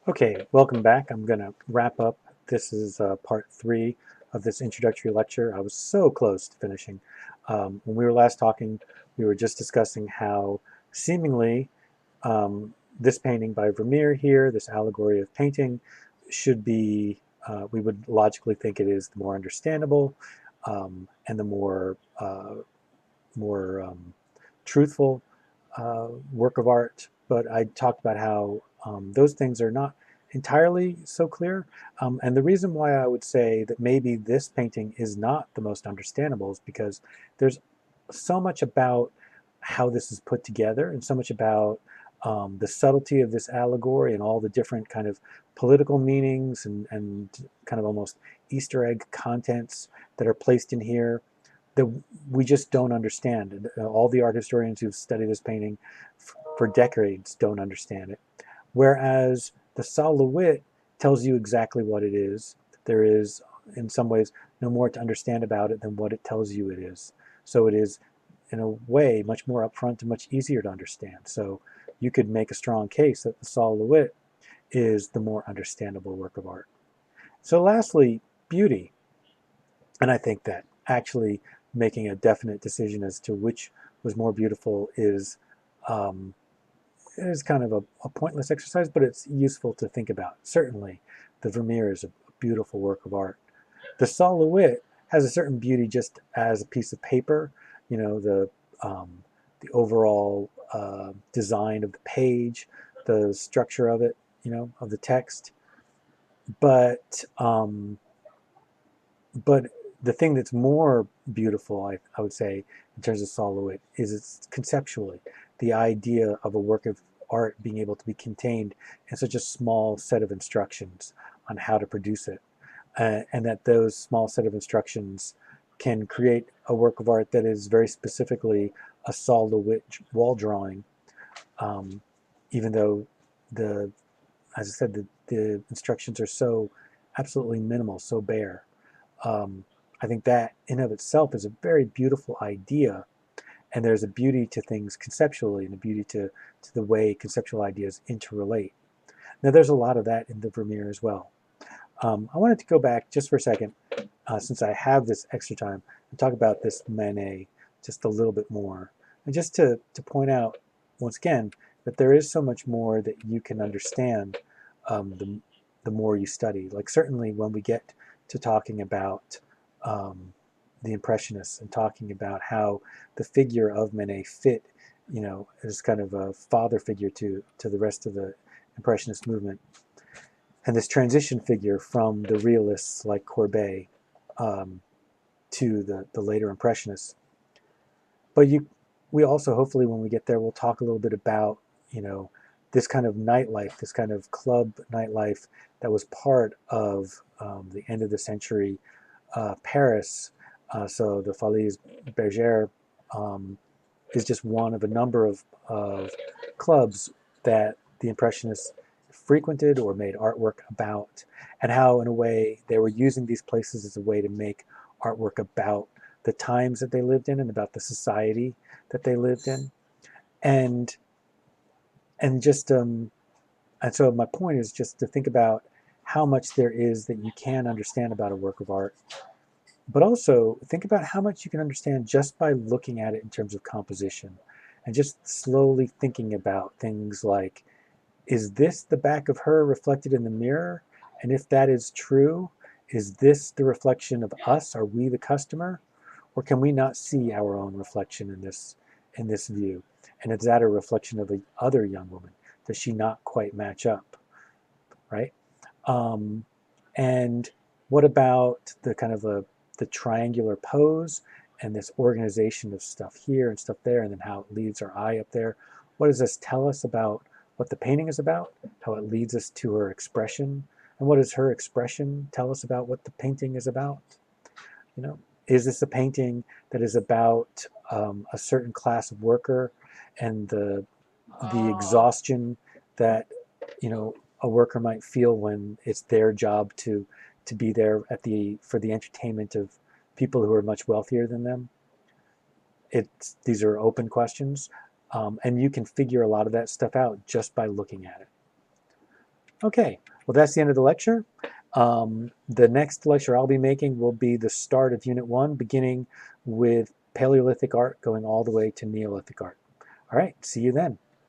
Okay, welcome back. I'm going to wrap up. This is part 3 of this introductory lecture. I was so close to finishing. When we were last talking, we were just discussing how seemingly this painting by Vermeer here, this allegory of painting, should be, we would logically think it is the more understandable and the more truthful work of art. But I talked about how those things are not entirely so clear. And the reason why I would say that maybe this painting is not the most understandable is because there's so much about how this is put together and so much about the subtlety of this allegory and all the different kind of political meanings and kind of almost Easter egg contents that are placed in here that we just don't understand. And all the art historians who've studied this painting for decades don't understand it. Whereas the Sol LeWitt tells you exactly what it is. There is, in some ways, no more to understand about it than what it tells you it is. So it is, in a way, much more upfront and much easier to understand. So you could make a strong case that the Sol LeWitt is the more understandable work of art. So lastly, beauty. And I think that actually making a definite decision as to which was more beautiful um, is kind of a pointless exercise, but it's useful to think about. Certainly, the Vermeer is a beautiful work of art. The Sol LeWitt has a certain beauty just as a piece of paper. You know, the overall design of the page, the structure of it, you know, of the text. But but the thing that's more beautiful, I would say, in terms of Sol LeWitt, is it's conceptually the idea of a work of art being able to be contained in such a small set of instructions on how to produce it, and that those small set of instructions can create a work of art that is very specifically a Sol LeWitt wall drawing, um, even though the, as I said, the instructions are so absolutely minimal, so bare. um, I think that in of itself is a very beautiful idea, and there's a beauty to things conceptually and a beauty to the way conceptual ideas interrelate. Now, there's a lot of that in the Vermeer as well. I wanted to go back just for a second, since I have this extra time, and talk about this Manet just a little bit more, and just to point out once again that there is so much more that you can understand the more you study. Like certainly when we get to talking about um, the Impressionists and talking about how the figure of Manet fit, you know, as kind of a father figure to the rest of the Impressionist movement, and this transition figure from the realists like Courbet um, to the later Impressionists. But we also hopefully when we get there, we'll talk a little bit about, you know, this kind of nightlife, this kind of club nightlife that was part of the end of the century Paris. So the Folies Bergère um, is just one of a number of clubs that the Impressionists frequented or made artwork about, and how, in a way, they were using these places as a way to make artwork about the times that they lived in and about the society that they lived in. And and just and so my point is just to think about how much there is that you can understand about a work of art, but also think about how much you can understand just by looking at it in terms of composition and just slowly thinking about things like, is this the back of her reflected in the mirror? And if that is true, is this the reflection of us? Are we the customer? Or can we not see our own reflection in this view? And is that a reflection of the other young woman? Does she not quite match up? Right? Um, and what about the kind of the triangular pose and this organization of stuff here and stuff there, and then how it leads our eye up there? What does this tell us about what the painting is about? How it leads us to her expression, and what does her expression tell us about what the painting is about? You know, is this a painting that is about a certain class of worker and the exhaustion that, you know, a worker might feel when it's their job to be there at the for the entertainment of people who are much wealthier than them? These are open questions, and you can figure a lot of that stuff out just by looking at it. Okay, well, that's the end of the lecture. The next lecture I'll be making will be the start of Unit 1, beginning with Paleolithic art, going all the way to Neolithic art. All right, see you then.